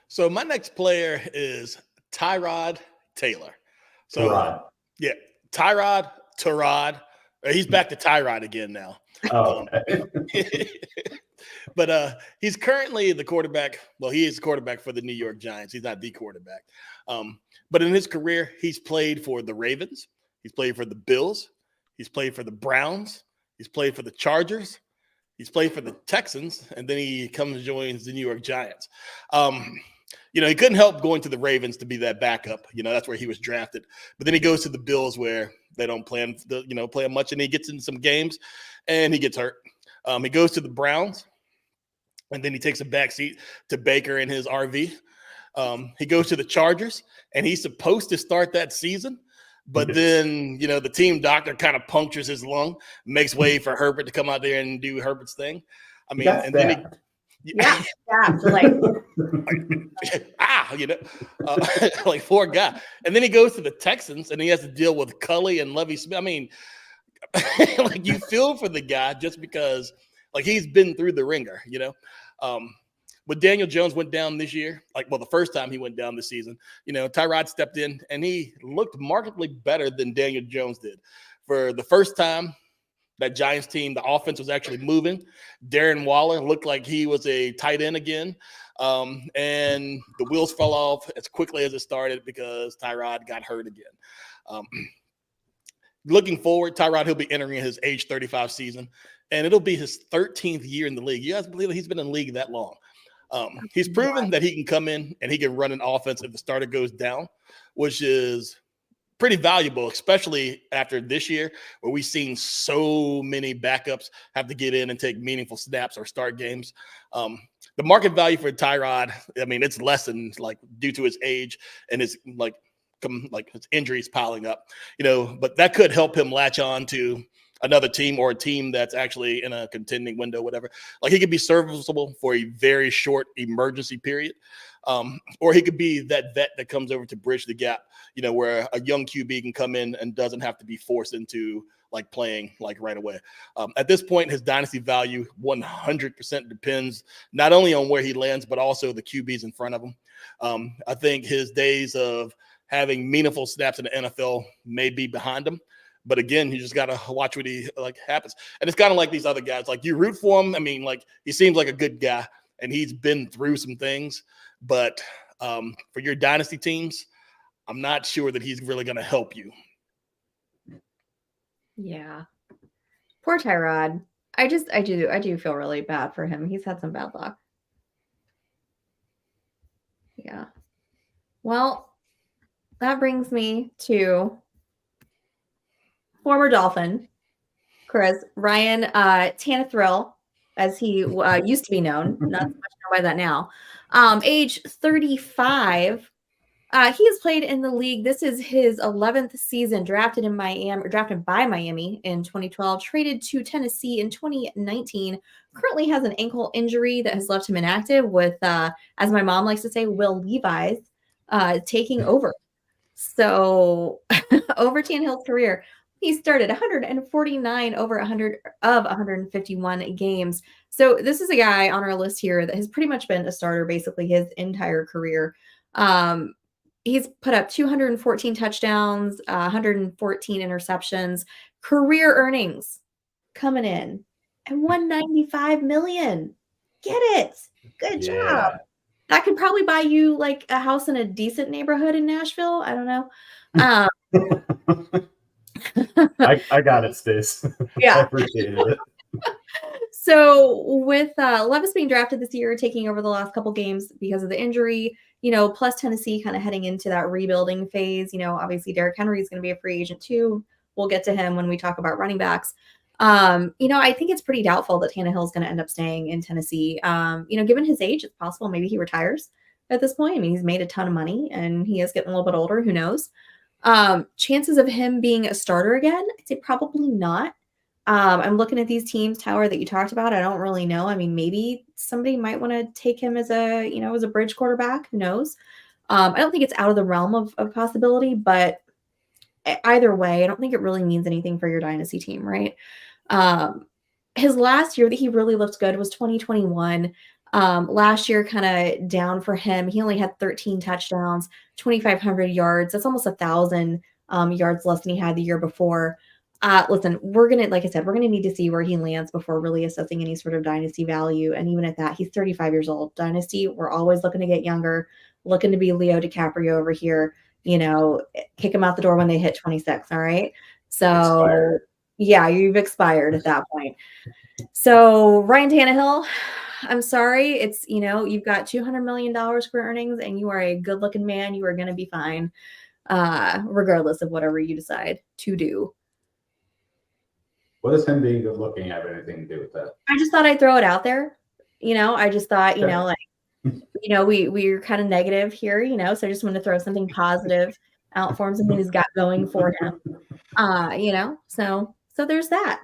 So my next player is Tyrod Taylor. So Tyrod. Yeah, Tyrod. He's back to Tyrod again now. Oh, okay. But he's currently the quarterback. Well, he is the quarterback for the New York Giants. He's not the quarterback. But in his career, he's played for the Ravens. He's played for the Bills. He's played for the Browns. He's played for the Chargers. He's played for the Texans. And then he comes and joins the New York Giants. You know, he couldn't help going to the Ravens to be that backup. You know, that's where he was drafted. But then he goes to the Bills where they don't play him much. And he gets in some games and he gets hurt. He goes to the Browns. And then he takes a backseat to Baker in his RV. He goes to the Chargers, and he's supposed to start that season. But then, you know, the team doctor kind of punctures his lung, makes way for Herbert to come out there and do Herbert's thing. I mean, and then you know, like poor guy. And then he goes to the Texans, and he has to deal with Cully and Lovie Smith. I mean, like you feel for the guy just because – like he's been through the ringer, you know. When Daniel Jones went down this year, the first time he went down this season, you know, Tyrod stepped in and he looked markedly better than Daniel Jones did. For the first time, that Giants team, the offense was actually moving. Darren Waller looked like he was a tight end again. And the wheels fell off as quickly as it started because Tyrod got hurt again. Looking forward, Tyrod, he'll be entering his age 35 season. And it'll be his 13th year in the league. You guys believe that he's been in the league that long? He's proven that he can come in and he can run an offense if the starter goes down, which is pretty valuable, especially after this year where we've seen so many backups have to get in and take meaningful snaps or start games. The market value for Tyrod, I mean, it's lessened due to his age and his his injuries piling up, you know, but that could help him latch on to another team or a team that's actually in a contending window, whatever. Like he could be serviceable for a very short emergency period. Or he could be that vet that comes over to bridge the gap, you know, where a young QB can come in and doesn't have to be forced into playing right away. At this point, his dynasty value 100% depends not only on where he lands, but also the QBs in front of him. I think his days of having meaningful snaps in the NFL may be behind him. But again, you just got to watch what he happens. And it's kind of like these other guys. You root for him. I mean, he seems like a good guy, and he's been through some things. But for your dynasty teams, I'm not sure that he's really going to help you. Yeah. Poor Tyrod. I do feel really bad for him. He's had some bad luck. Yeah. Well, that brings me to former Dolphin, Chris, Ryan Tannehill, as he used to be known, not so much known by that now. Age 35. He has played in the league. This is his 11th season, drafted by Miami in 2012, traded to Tennessee in 2019. Currently has an ankle injury that has left him inactive with, as my mom likes to say, Will Levis taking over. So over Tannehill's career, he started 149 over 100 of 151 games. So this is a guy on our list here that has pretty much been a starter basically his entire career. He's put up 214 touchdowns, 114 interceptions, career earnings coming in and 195 million. Get it. Good job. That could probably buy you like a house in a decent neighborhood in Nashville. I don't know. I got it, Stace. I Yeah. appreciated it. So with Levis being drafted this year, taking over the last couple games because of the injury, plus Tennessee kind of heading into that rebuilding phase. Obviously Derrick Henry is going to be a free agent too. We'll get to him when we talk about running backs. I think it's pretty doubtful that Tannehill is going to end up staying in Tennessee. Given his age, it's possible maybe he retires at this point. I mean, he's made a ton of money and he is getting a little bit older. Who knows? Chances of him being a starter again, I'd say probably not. I'm looking at these teams, Tower, that you talked about. I don't really know. I mean, maybe somebody might want to take him as a bridge quarterback. Who knows? I don't think it's out of the realm of possibility, but either way, I don't think it really means anything for your dynasty team, right? His last year that he really looked good was 2021. Last year, kind of down for him. He only had 13 touchdowns, 2,500 yards. That's almost 1,000 yards less than he had the year before. Listen, like I said, we're gonna need to see where he lands before really assessing any sort of dynasty value. And even at that, he's 35 years old. Dynasty, we're always looking to get younger, looking to be Leo DiCaprio over here. Kick them out the door when they hit 26. All right. So Expired. yeah, you've expired at that point. So Ryan Tannehill, I'm sorry. It's, you've got $200 million career earnings and you are a good looking man. You are going to be fine, regardless of whatever you decide to do. What does him being good looking have anything to do with that? I just thought I'd throw it out there. I just thought, we're kind of negative here, so I just want to throw something positive out for him, something he's got going for him. So there's that.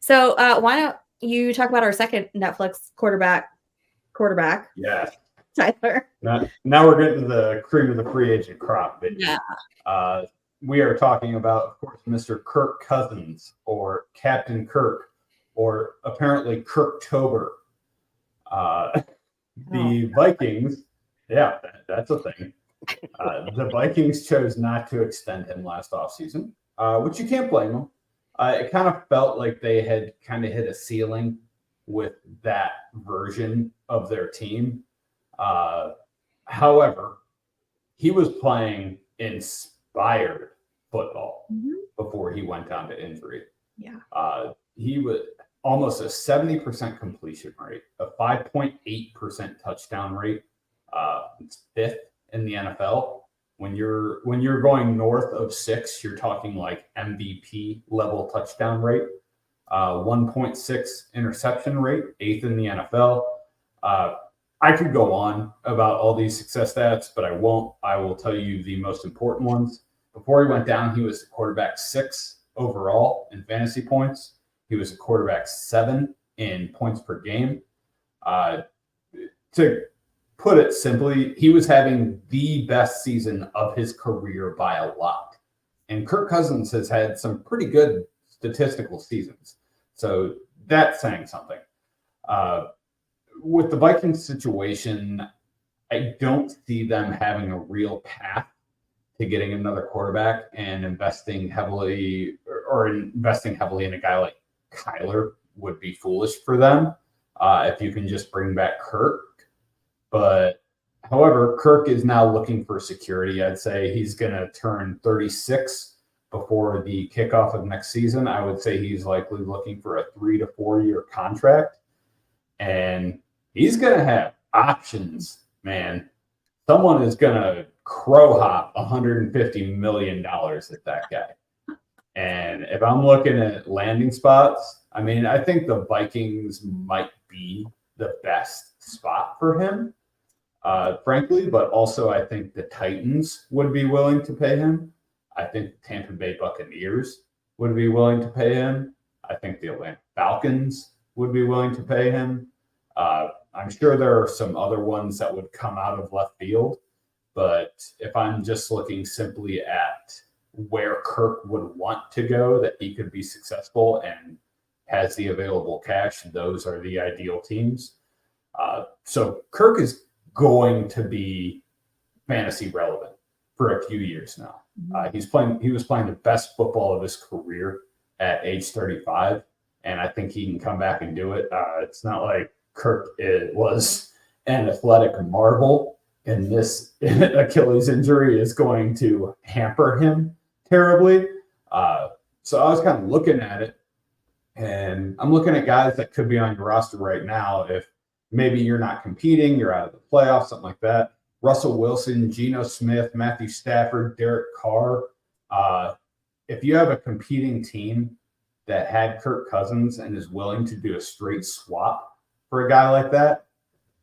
So why don't you talk about our second Netflix quarterback? Yeah. Tyler. Now we're getting to the cream of the free agent crop. Yeah. We are talking about, of course, Mr. Kirk Cousins or Captain Kirk or apparently Kirktober. The Vikings, yeah, that's a thing. The Vikings chose not to extend him last offseason, which you can't blame them. It kind of felt like they had kind of hit a ceiling with that version of their team. However, he was playing inspired football before he went down to injury. Yeah. He was almost a 70% completion rate, a 5.8% touchdown rate. It's fifth in the NFL. When you're going north of 6, you're talking like MVP level touchdown rate. 1.6 interception rate, 8th in the NFL. I could go on about all these success stats, but I won't. I will tell you the most important ones. Before he went down, he was the quarterback 6 overall in fantasy points. He was a quarterback 7 in points per game. To put it simply, he was having the best season of his career by a lot. And Kirk Cousins has had some pretty good statistical seasons. So that's saying something. With the Vikings situation, I don't see them having a real path to getting another quarterback and investing heavily in a guy like Kyler would be foolish for them if you can just bring back Kirk. But however, Kirk is now looking for security. I'd say he's going to turn 36 before the kickoff of next season. I would say he's likely looking for a 3 to 4 year contract. And he's going to have options, man. Someone is going to crow hop $150 million at that guy. And if I'm looking at landing spots, I mean, I think the Vikings might be the best spot for him, frankly, but also I think the Titans would be willing to pay him. I think the Tampa Bay Buccaneers would be willing to pay him. I think the Atlanta Falcons would be willing to pay him. I'm sure there are some other ones that would come out of left field, But if I'm just looking simply at where Kirk would want to go, that he could be successful and has the available cash, those are the ideal teams. So Kirk is going to be fantasy relevant for a few years now. He was playing the best football of his career at age 35, and I think he can come back and do it. It's not like Kirk was an athletic marvel, and this Achilles injury is going to hamper him terribly. So I was kind of looking at it, and I'm looking at guys that could be on your roster right now. If maybe you're not competing, you're out of the playoffs, something like that. Russell Wilson, Geno Smith, Matthew Stafford, Derek Carr. If you have a competing team that had Kirk Cousins and is willing to do a straight swap for a guy like that,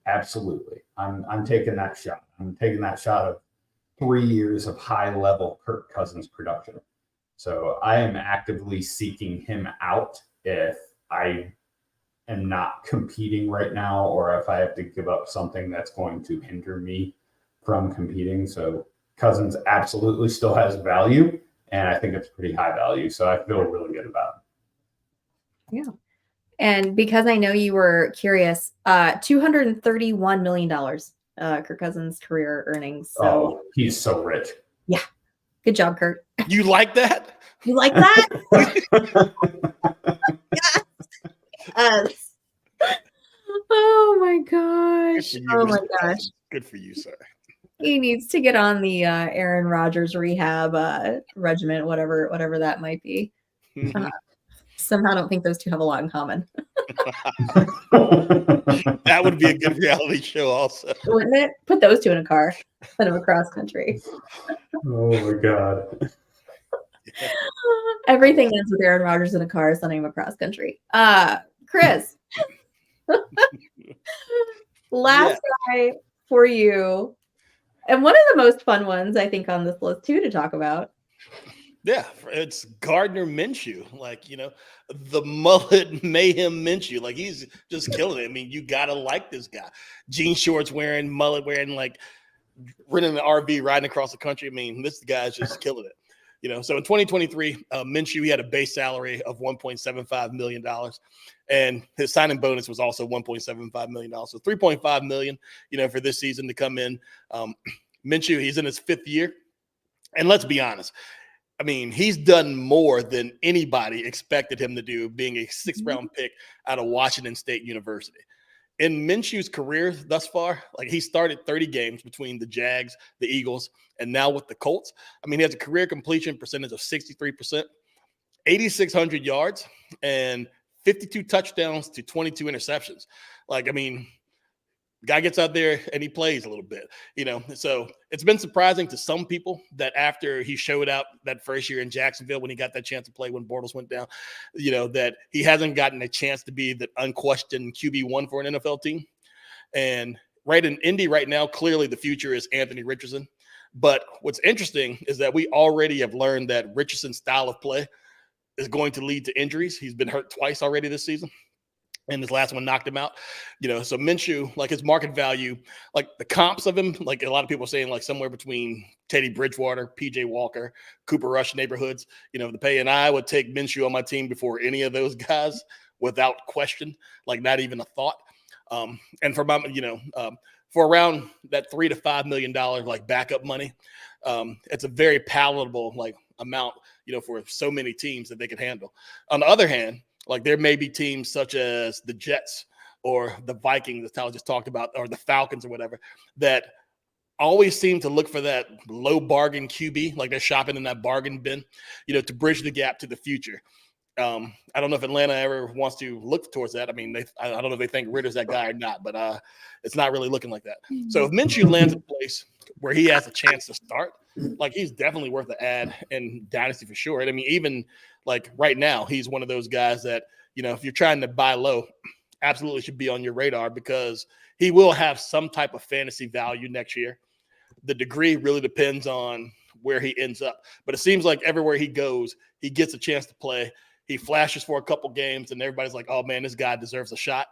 absolutely. I'm taking that shot. I'm taking that shot of 3 years of high-level Kirk Cousins production. So I am actively seeking him out if I am not competing right now, or if I have to give up something that's going to hinder me from competing. So Cousins absolutely still has value, and I think it's pretty high value. So I feel really good about it. Yeah. And because I know you were curious, $231 million, Kirk Cousins' career earnings. So he's so rich. Yeah. Good job, Kurt. You like that? You like that? Yes. Oh my gosh. Oh my gosh. Good for you, sir. He needs to get on the Aaron Rodgers rehab regimen, whatever that might be. Somehow I don't think those two have a lot in common. That would be a good reality show also. Wouldn't it? Put those two in a car, send them across country. Oh my God. Everything ends with Aaron Rodgers in a car sending him across country. Chris. Last guy for you. And one of the most fun ones, I think, on this list too to talk about. Yeah, it's Gardner Minshew, the mullet mayhem Minshew. Like, he's just killing it. I mean, you got to like this guy. Jean shorts wearing, mullet wearing, renting an RV, riding across the country. I mean, this guy's just killing it. So in 2023, Minshew, he had a base salary of $1.75 million, and his signing bonus was also $1.75 million. So $3.5 million, for this season to come in. Minshew, he's in his 5th year. And let's be honest, I mean, he's done more than anybody expected him to do, being a 6th-round pick out of Washington State University. In Minshew's career thus far, he started 30 games between the Jags, the Eagles, and now with the Colts. I mean, he has a career completion percentage of 63%, 8,600 yards, and 52 touchdowns to 22 interceptions. Guy gets out there and he plays a little bit, So it's been surprising to some people that after he showed out that first year in Jacksonville, when he got that chance to play when Bortles went down, that he hasn't gotten a chance to be the unquestioned QB1 for an NFL team. And right in Indy right now, clearly the future is Anthony Richardson. But what's interesting is that we already have learned that Richardson's style of play is going to lead to injuries. He's been hurt twice already this season, and his last one knocked him out. So Minshew, his market value, the comps of him, a lot of people are saying somewhere between Teddy Bridgewater, PJ Walker, Cooper Rush neighborhoods, the pay. And I would take Minshew on my team before any of those guys without question, not even a thought. And for my, for around that $3 to $5 million backup money, it's a very palatable amount, for so many teams that they can handle. On the other hand, there may be teams such as the Jets or the Vikings, that Tyler just talked about, or the Falcons or whatever, that always seem to look for that low bargain QB, they're shopping in that bargain bin, to bridge the gap to the future. I don't know if Atlanta ever wants to look towards that. I mean, I don't know if they think Ritter's that guy or not, but it's not really looking like that. So if Minshew lands in a place where he has a chance to start, he's definitely worth the ad in Dynasty for sure. And I mean, even right now, he's one of those guys that, if you're trying to buy low, absolutely should be on your radar, because he will have some type of fantasy value next year. The degree really depends on where he ends up, but it seems like everywhere he goes, he gets a chance to play. He flashes for a couple games and everybody's like, oh man, this guy deserves a shot.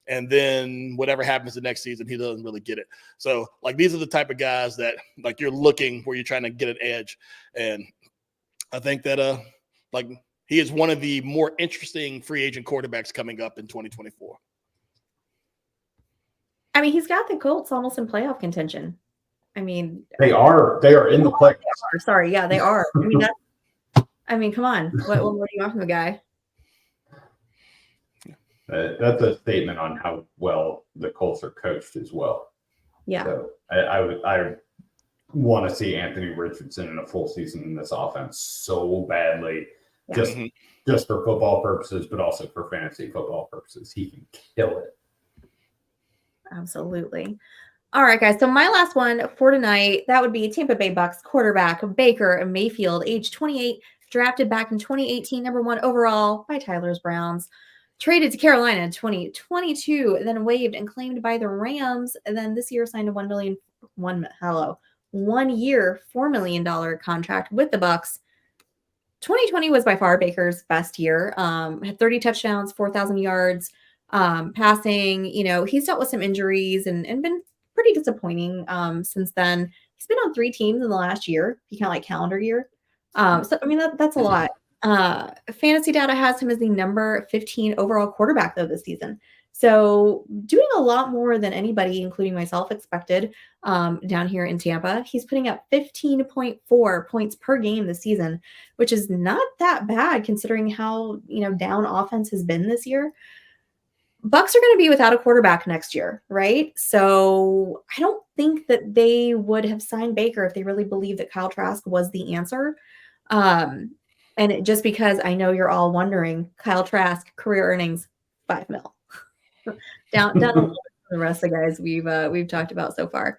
And then whatever happens the next season, he doesn't really get it. So like these are the type of guys that like you're looking where you're trying to get an edge. And I think that like he is one of the more interesting free agent quarterbacks coming up in 2024. I mean, he's got the Colts almost in playoff contention. I mean, they are in the playoffs. Sorry, yeah, they are. I mean, come on. What do you want from the guy? That's a statement on how well the Colts are coached as well. Yeah. So I want to see Anthony Richardson in a full season in this offense so badly, just for football purposes, but also for fantasy football purposes. He can kill it. Absolutely. All right, guys. So my last one for tonight, that would be Tampa Bay Bucks quarterback Baker Mayfield, age 28, drafted back in 2018, number 1 overall by Tyler's Browns. Traded to Carolina in 2022, then waived and claimed by the Rams, and then this year signed a $1 year, $4 million contract with the Bucks. 2020 was by far Baker's best year. Had 30 touchdowns, 4,000 yards, passing. You know, he's dealt with some injuries and been pretty disappointing since then. He's been on 3 teams in the last year, if you count like calendar year. So I mean that's a lot. Fantasy data has him as the number 15 overall quarterback though this season. So doing a lot more than anybody, including myself, expected down here in Tampa. He's putting up 15.4 points per game this season, which is not that bad considering how, down offense has been this year. Bucks are going to be without a quarterback next year, right? So I don't think that they would have signed Baker if they really believed that Kyle Trask was the answer. And just because I know you're all wondering, Kyle Trask career earnings $5 million. down a little bit from the rest of the guys we've talked about so far.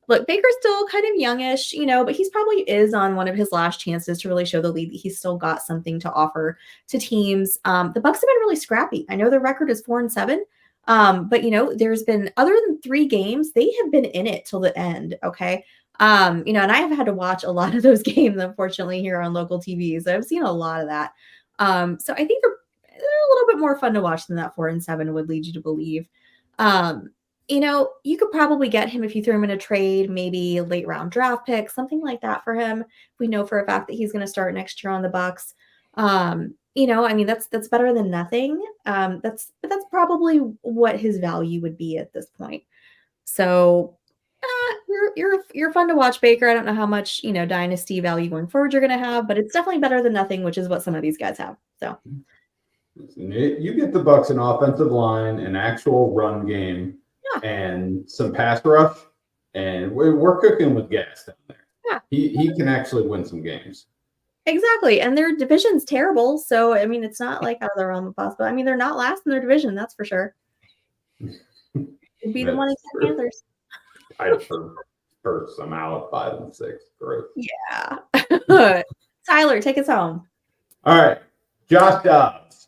Look, Baker's still kind of youngish, but he's probably is on one of his last chances to really show the league that he's still got something to offer to teams. The Bucks have been really scrappy. I know their record is 4-7, but there's been, other than 3 games, they have been in it till the end. Okay. And I have had to watch a lot of those games, unfortunately, here on local TV. So I've seen a lot of that. So I think they're a little bit more fun to watch than that 4-7 would lead you to believe. You could probably get him if you threw him in a trade, maybe a late round draft pick, something like that for him. We know for a fact that he's going to start next year on the Bucks. That's better than nothing. That's probably what his value would be at this point. So you're fun to watch, Baker. I don't know how much, dynasty value going forward you're going to have, but it's definitely better than nothing, which is what some of these guys have. So you get the Bucks an offensive line, an actual run game, and some pass rush, and we're cooking with gas down there. Yeah. He can actually win some games. Exactly. And their division's terrible. So, it's not like out of the realm of possible. They're not last in their division, that's for sure. It'd be the one in the Panthers. I prefer somehow at 5-6. Gross. Yeah. Tyler, take us home. All right. Josh Dobbs,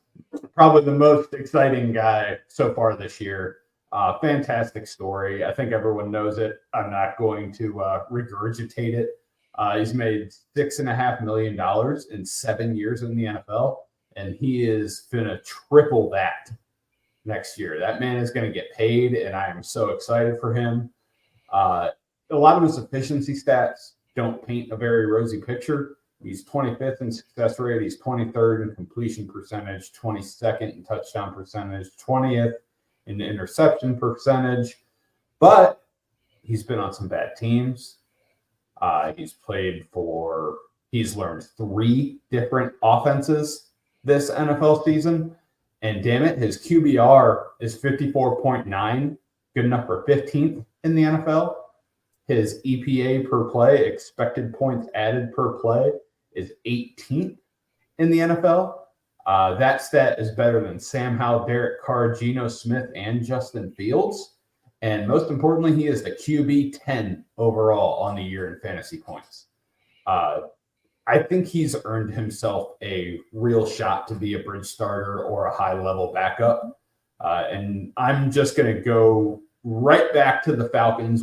probably the most exciting guy so far this year. Fantastic story. I think everyone knows it. I'm not going to regurgitate it. He's made $6.5 million in 7 years in the NFL, and he is going to triple that next year. That man is going to get paid, and I am so excited for him. A lot of his efficiency stats don't paint a very rosy picture. He's 25th in success rate. He's 23rd in completion percentage, 22nd in touchdown percentage, 20th in interception percentage. But he's been on some bad teams. He's learned 3 different offenses this NFL season. And damn it, his QBR is 54.9, good enough for 15th in the NFL. His EPA per play, expected points added per play, is 18th in the NFL. That stat is better than Sam Howell, Derek Carr, Geno Smith, and Justin Fields. And most importantly, he is the QB 10 overall on the year in fantasy points. I think he's earned himself a real shot to be a bridge starter or a high-level backup. And I'm just going to go right back to the Falcons.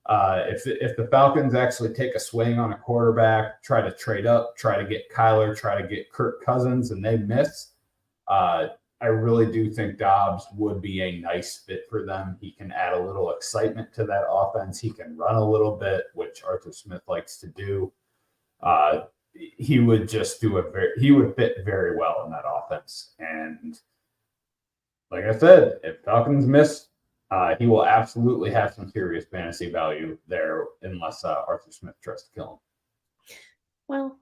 If the Falcons actually take a swing on a quarterback, try to trade up, try to get Kyler, try to get Kirk Cousins, and they miss, I I really do think Dobbs would be a nice fit for them. He can add a little excitement to that offense. He can run a little bit, which Arthur Smith likes to do. He would just he would fit very well in that offense. And like I said, if Falcons miss, he will absolutely have some serious fantasy value there, unless Arthur Smith tries to kill him. Well,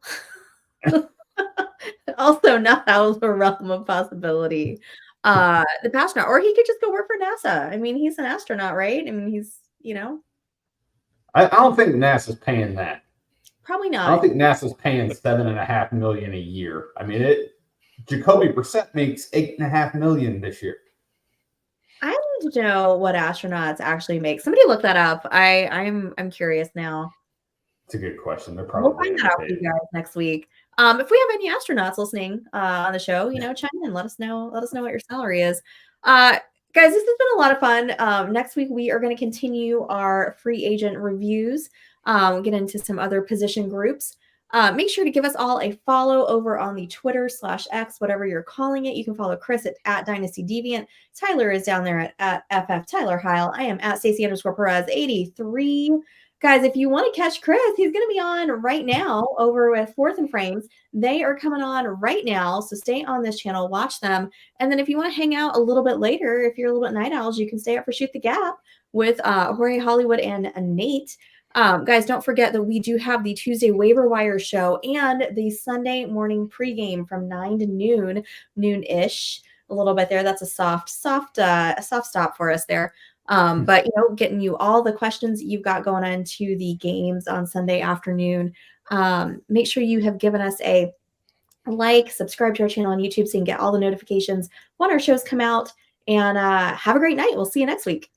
also not out of the realm of possibility. The astronaut, or he could just go work for NASA. I mean, he's an astronaut, right? I mean, he's, I don't think NASA's paying that. Probably not. I don't think NASA's paying $7.5 million a year. I mean, Jacoby Brissett makes $8.5 million this year. I need to know what astronauts actually make. Somebody look that up. I'm curious now. It's a good question. They're probably We'll find that out for you guys next week. If we have any astronauts listening on the show, chime in. Let us know what your salary is. Guys, this has been a lot of fun. Next week we are going to continue our free agent reviews. Get into some other position groups. Make sure to give us all a follow over on the Twitter/X, whatever you're calling it. You can follow Chris at Dynasty Deviant. Tyler is down there at FF Tyler Heil. I am at Stacy_Perez 83. Guys, if you want to catch Chris, he's going to be on right now over with Fourth and Frames. They are coming on right now, so stay on this channel, watch them. And then if you want to hang out a little bit later, if you're a little bit night owls, you can stay up for Shoot the Gap with Jorge Hollywood and Nate. Guys, don't forget that we do have the Tuesday waiver wire show and the Sunday morning pregame from 9 to noon-ish, a little bit there. That's a soft stop for us there. But getting you all the questions that you've got going on to the games on Sunday afternoon. Make sure you have given us a like, subscribe to our channel on YouTube so you can get all the notifications when our shows come out. And have a great night. We'll see you next week.